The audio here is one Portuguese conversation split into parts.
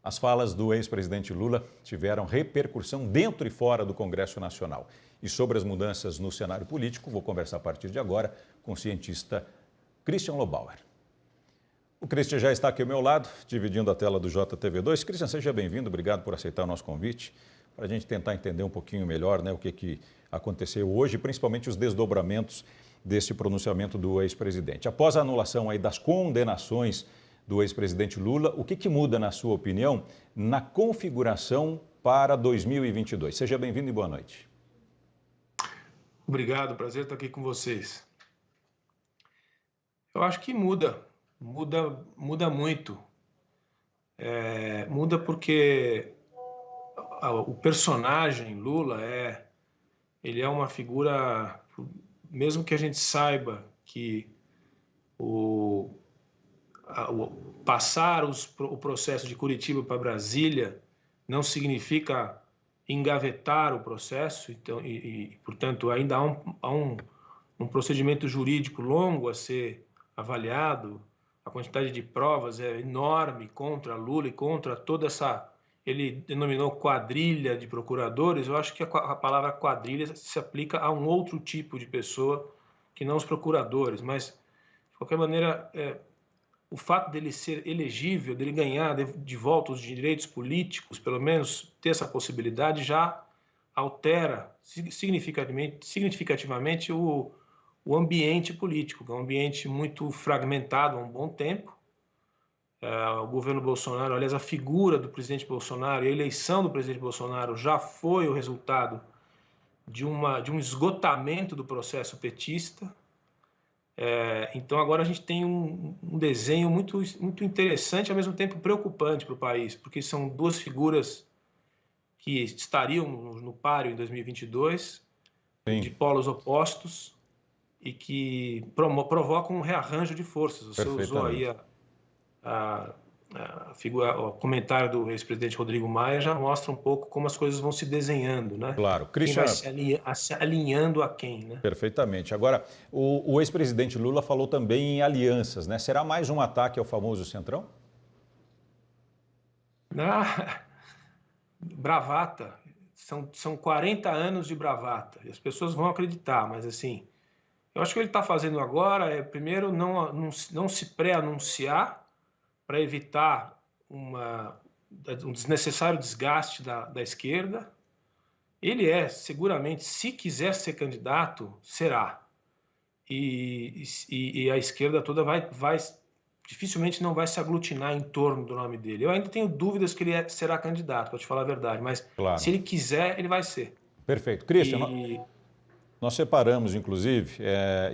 As falas do ex-presidente Lula tiveram repercussão dentro e fora do Congresso Nacional. E sobre as mudanças no cenário político, vou conversar a partir de agora com o cientista Christian Lobauer. O Christian já está aqui ao meu lado, dividindo a tela do JTV2. Christian, seja bem-vindo, obrigado por aceitar o nosso convite, para a gente tentar entender um pouquinho melhor, o que aconteceu hoje, principalmente os desdobramentos desse pronunciamento do ex-presidente. Após a anulação aí das condenações do ex-presidente Lula, o que muda, na sua opinião, na configuração para 2022? Seja bem-vindo e boa noite. Obrigado, prazer estar aqui com vocês. Eu acho que muda muito. Muda porque o personagem Lula ele é uma figura, mesmo que a gente saiba que passar o processo de Curitiba para Brasília não significa engavetar o processo, então, portanto, ainda há um procedimento jurídico longo a ser avaliado. A quantidade de provas é enorme contra Lula e contra toda essa... Ele denominou quadrilha de procuradores. Eu acho que a palavra quadrilha se aplica a um outro tipo de pessoa que não os procuradores, mas, de qualquer maneira, o fato dele ser elegível, dele ganhar de volta os direitos políticos, pelo menos ter essa possibilidade, já altera significativamente o ambiente político, que é um ambiente muito fragmentado há um bom tempo. O governo Bolsonaro, aliás, a figura do presidente Bolsonaro, a eleição do presidente Bolsonaro já foi o resultado de um esgotamento do processo petista. Então agora a gente tem um desenho muito interessante, ao mesmo tempo preocupante para o país, porque são duas figuras que estariam no páreo em 2022, Sim. de polos opostos, e que provocam um rearranjo de forças. Você usou aí o comentário do ex-presidente Rodrigo Maia, já mostra um pouco como as coisas vão se desenhando, né? Claro. Quem vai se alinhando a quem, né? Perfeitamente. Agora, o ex-presidente Lula falou também em alianças, né? Será mais um ataque ao famoso Centrão? Bravata. São 40 anos de bravata. E as pessoas vão acreditar, mas assim, eu acho que o que ele está fazendo agora é, primeiro, não se pré-anunciar para evitar um desnecessário desgaste da esquerda. Ele seguramente, se quiser ser candidato, será. E a esquerda toda dificilmente não vai se aglutinar em torno do nome dele. Eu ainda tenho dúvidas que ele será candidato, para te falar a verdade, mas claro. Se ele quiser, ele vai ser. Perfeito. Christian, nós separamos, inclusive,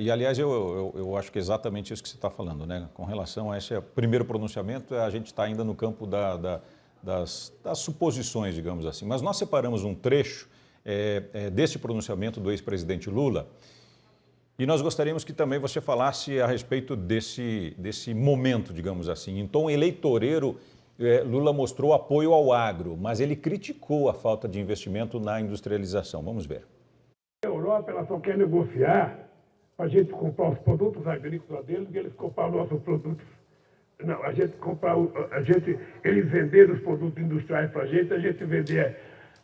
e aliás eu acho que é exatamente isso que você está falando, né? Com relação a esse primeiro pronunciamento, a gente está ainda no campo das suposições, digamos assim. Mas nós separamos um trecho deste pronunciamento do ex-presidente Lula e nós gostaríamos que também você falasse a respeito desse momento, digamos assim. Em tom eleitoreiro, Lula mostrou apoio ao agro, mas ele criticou a falta de investimento na industrialização. Vamos ver. A Europa ela só quer negociar para a gente comprar os produtos agrícolas deles e eles comprar os nossos produtos. Não, a gente comprar, eles venderam os produtos industriais para a gente vender,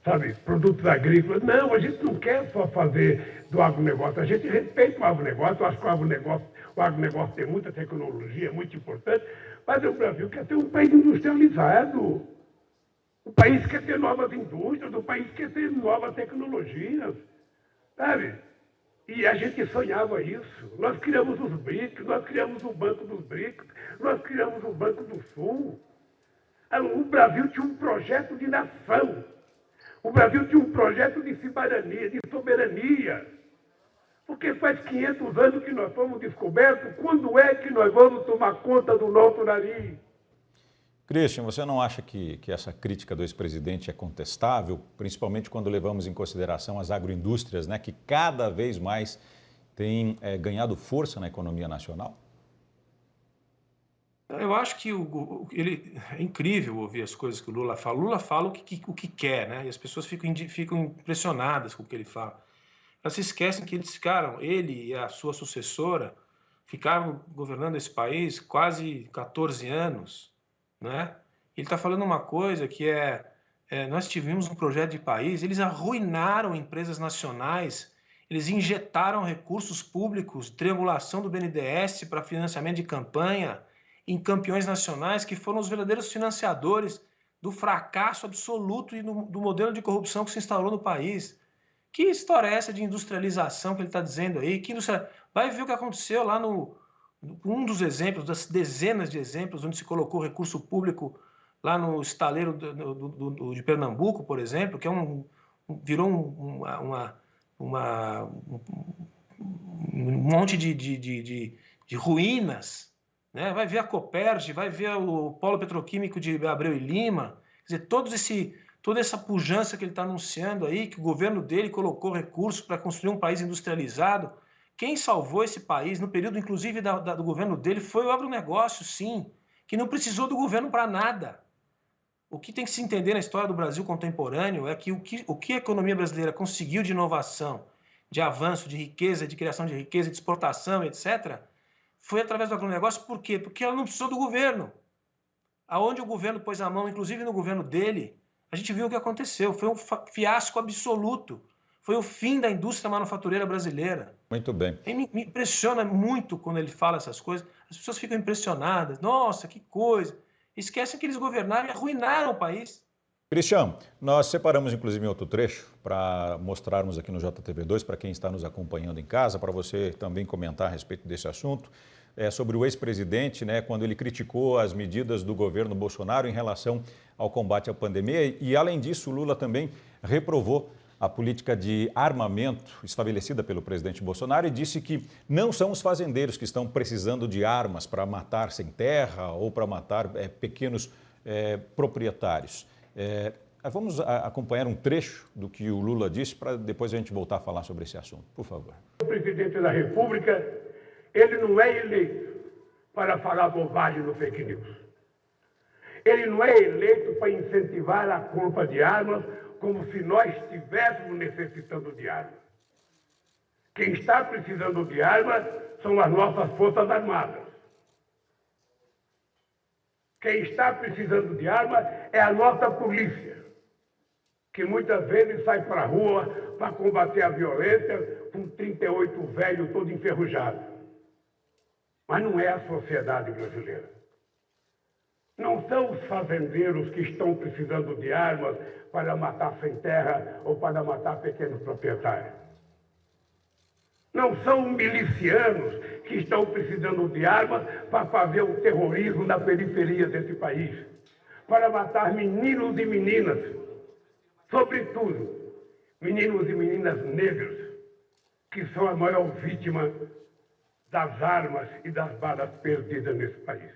sabe, produtos agrícolas. Não, a gente não quer só fazer do agronegócio, a gente respeita o agronegócio, eu acho que o agronegócio tem muita tecnologia, muito importante, mas o Brasil quer ter um país industrializado. O país quer ter novas indústrias, o país quer ter novas tecnologias. Sabe? E a gente sonhava isso. Nós criamos os BRICS, nós criamos o Banco dos BRICS, nós criamos o Banco do Sul. O Brasil tinha um projeto de nação. O Brasil tinha um projeto de soberania. Porque faz 500 anos que nós fomos descobertos, quando é que nós vamos tomar conta do nosso nariz? Christian, você não acha que essa crítica do ex-presidente é contestável, principalmente quando levamos em consideração as agroindústrias, né, que cada vez mais têm ganhado força na economia nacional? Eu acho que é incrível ouvir as coisas que o Lula fala. O Lula fala o que quer, né? E as pessoas ficam impressionadas com o que ele fala. Elas se esquecem que ele e a sua sucessora ficaram governando esse país quase 14 anos, né? Ele está falando uma coisa que nós tivemos um projeto de país, eles arruinaram empresas nacionais, eles injetaram recursos públicos, triangulação do BNDES para financiamento de campanha, em campeões nacionais que foram os verdadeiros financiadores do fracasso absoluto e do modelo de corrupção que se instalou no país. Que história é essa de industrialização que ele está dizendo aí? Vai ver o que aconteceu lá um dos exemplos, das dezenas de exemplos, onde se colocou recurso público lá no estaleiro de Pernambuco, por exemplo, que virou um monte de ruínas, né? Vai ver a Coperj, vai ver o polo petroquímico de Abreu e Lima, quer dizer, toda essa pujança que ele está anunciando aí, que o governo dele colocou recursos para construir um país industrializado. Quem salvou esse país, no período inclusive do governo dele, foi o agronegócio, sim, que não precisou do governo para nada. O que tem que se entender na história do Brasil contemporâneo é que o que a economia brasileira conseguiu de inovação, de avanço, de riqueza, de criação de riqueza, de exportação, etc., foi através do agronegócio. Por quê? Porque ela não precisou do governo. Aonde o governo pôs a mão, inclusive no governo dele, a gente viu o que aconteceu. Foi um fiasco absoluto. Foi o fim da indústria manufatureira brasileira. Muito bem. E me impressiona muito quando ele fala essas coisas. As pessoas ficam impressionadas. Nossa, que coisa. Esquecem que eles governaram e arruinaram o país. Cristian, nós separamos inclusive em outro trecho para mostrarmos aqui no JTV2 para quem está nos acompanhando em casa, para você também comentar a respeito desse assunto, sobre o ex-presidente, né, quando ele criticou as medidas do governo Bolsonaro em relação ao combate à pandemia e, além disso, Lula também reprovou a política de armamento estabelecida pelo presidente Bolsonaro e disse que não são os fazendeiros que estão precisando de armas para matar sem terra ou para matar pequenos proprietários. Vamos acompanhar um trecho do que o Lula disse para depois a gente voltar a falar sobre esse assunto. Por favor. O presidente da República, ele não é eleito para falar bobagem no fake news. Ele não é eleito para incentivar a compra de armas como se nós estivéssemos necessitando de armas. Quem está precisando de armas são as nossas Forças Armadas. Quem está precisando de armas é a nossa polícia, que muitas vezes sai para a rua para combater a violência com 38 velho todo enferrujado. Mas não é a sociedade brasileira. Não são os fazendeiros que estão precisando de armas para matar sem terra ou para matar pequenos proprietários. Não são milicianos que estão precisando de armas para fazer o terrorismo na periferia desse país, para matar meninos e meninas, sobretudo meninos e meninas negros, que são a maior vítima das armas e das balas perdidas nesse país.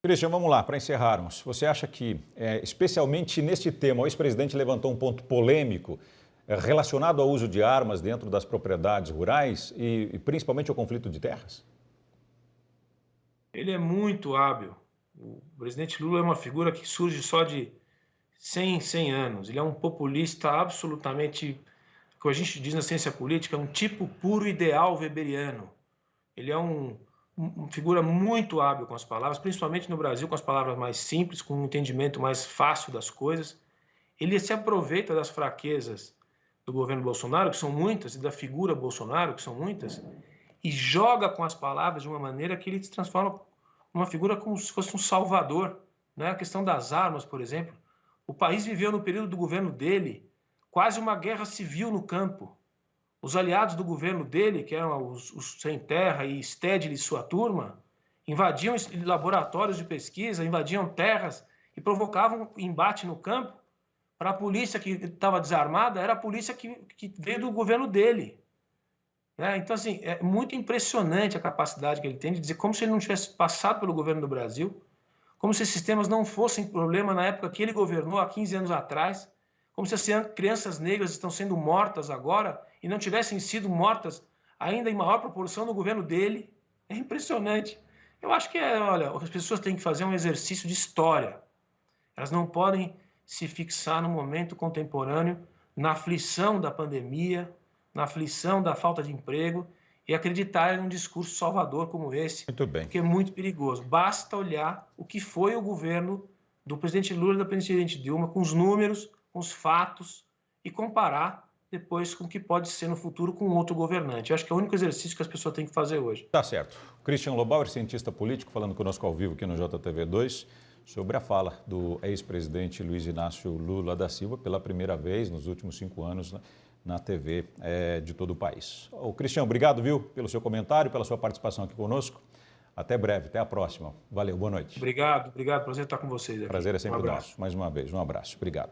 Cristian, vamos lá, para encerrarmos. Você acha que, especialmente neste tema, o ex-presidente levantou um ponto polêmico relacionado ao uso de armas dentro das propriedades rurais e principalmente ao conflito de terras? Ele é muito hábil. O presidente Lula é uma figura que surge só de 100 anos. Ele é um populista absolutamente, como a gente diz na ciência política, um tipo puro ideal weberiano. Ele é uma figura muito hábil com as palavras, principalmente no Brasil, com as palavras mais simples, com um entendimento mais fácil das coisas. Ele se aproveita das fraquezas do governo Bolsonaro, que são muitas, e da figura Bolsonaro, que são muitas, e joga com as palavras de uma maneira que ele se transforma numa figura como se fosse um salvador, né? A questão das armas, por exemplo. O país viveu no período do governo dele quase uma guerra civil no campo. Os aliados do governo dele, que eram os Sem Terra e Stedley e sua turma, invadiam laboratórios de pesquisa, invadiam terras e provocavam embate no campo. Para a polícia que estava desarmada, era a polícia que veio do governo dele. Então, assim, é muito impressionante a capacidade que ele tem de dizer como se ele não tivesse passado pelo governo do Brasil, como se esses temas não fossem problema na época que ele governou, há 15 anos atrás, como se as crianças negras estão sendo mortas agora e não tivessem sido mortas ainda em maior proporção no governo dele. É impressionante. Eu acho que, olha, as pessoas têm que fazer um exercício de história. Elas não podem se fixar no momento contemporâneo, na aflição da pandemia, na aflição da falta de emprego e acreditar em um discurso salvador como esse, Muito bem. que é muito perigoso. Basta olhar o que foi o governo do presidente Lula e da presidente Dilma com os números, com os fatos e comparar depois com o que pode ser no futuro com outro governante. Eu acho que é o único exercício que as pessoas têm que fazer hoje. Tá certo. Christian Lobauer, cientista político, falando conosco ao vivo aqui no JTV2 sobre a fala do ex-presidente Luiz Inácio Lula da Silva pela primeira vez nos últimos 5 anos na TV de todo o país. Ô, Christian, obrigado, viu, pelo seu comentário, pela sua participação aqui conosco. Até breve, até a próxima. Valeu, boa noite. Obrigado, prazer estar com vocês aqui. Prazer é sempre nosso. Mais uma vez, um abraço. Obrigado.